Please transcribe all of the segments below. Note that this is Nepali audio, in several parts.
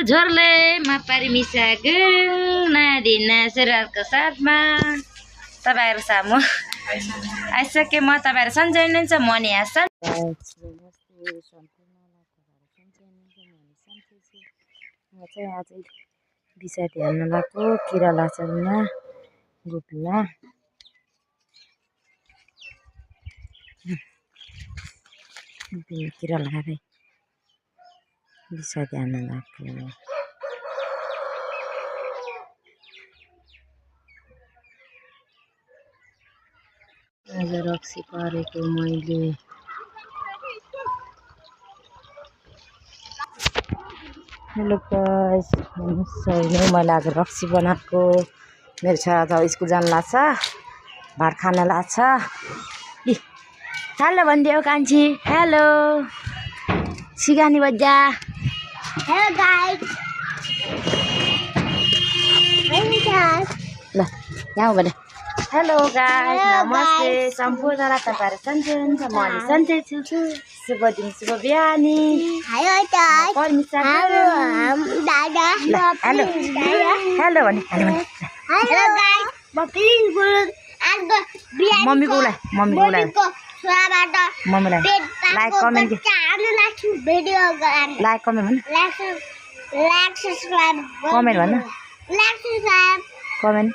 झोर्लेमा पारी मिसाएको नादी नाचेरको साथमा तपाईँहरू सामु आइसकेँ म। तपाईँहरू सन्चै हुनुहुन्छ? म नि यहाँ आज बिसाती हाल्न लगाएको किरा लाछामा गोपीमा किरा लगाएर बिसाती हाल्न लगाएको। आज रक्सी पारेको मैले। हेलो गाइस, मैले आज रक्सी बनाएको। मेरो छोरा त स्कुल जान लाग्छ, भात खान लाग्छ। हेलो भनिदियो कान्छी। हेलो सिगानी बजा। Hello guys. ल यहाँ भने हेलो गाइस, नमस्ते सम्पूर्णलाई। तपाईँहरू सन्चै हुनुहुन्छ? म नि सन्चै छु। शुभ दिन शुभ बिहानी। Hello guys. हेलो हेलो भने हेलो गाइस। म प्लिज बोल आज बिहानी मम्मीको उसलाई मम्मीलाई लाइक कमेन्ट भिडियो गर्न लाइक कमेन्ट भन लाइक सब्स्क्राइब कमेन्ट भन लाइक सब्स्क्राइब कमेन्ट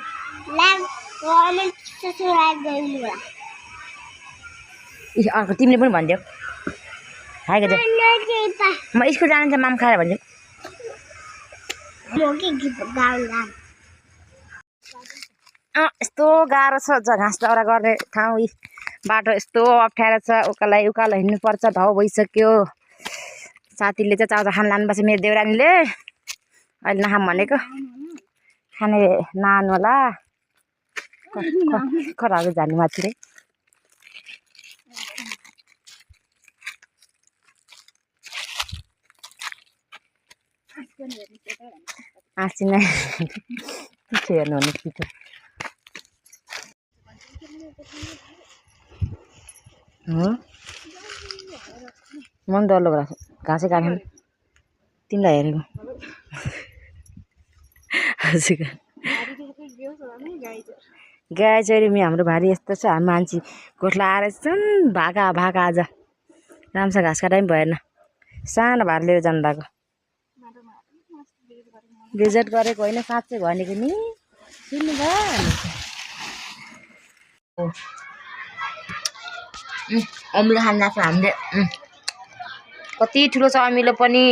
सब्स्क्राइब गर्नु होला। अर्को तिमीले पनि भनिदेऊ। हाई गज म स्कुल जान्छ माम खाएर भनिदेऊ। यस्तो गाह्रो छ घाँस दाउरा गर्ने ठाउँ। बाटो यस्तो अप्ठ्यारो छ। उकालो हिँड्नुपर्छ। भाउ भइसक्यो। साथीले चाहिँ चाउचा खान लानुपर्छ। मेरो देउरानीले अहिले नखाम भनेको खाने नआनु होला। खराएको जाने माथिले आसिना पिठो हेर्नु भने पिठो मन डर लाग्छ घाँसै काट्नु तिमीलाई हेरेको। हजुर गाई चोरी हाम्रो भारी यस्तो छ। हामी मान्छे गोठला आएर छन् भागा आज राम्रोसँग घाँस काट्दा पनि भएन। सानो भार लिएर जानु लाग्यो। भिजिट गरेको होइन साँच्चै भनेको नि सुन्नुभयो। अमिलो खान लाग्छ हामीले। कति ठुलो छ अमिलो पनि।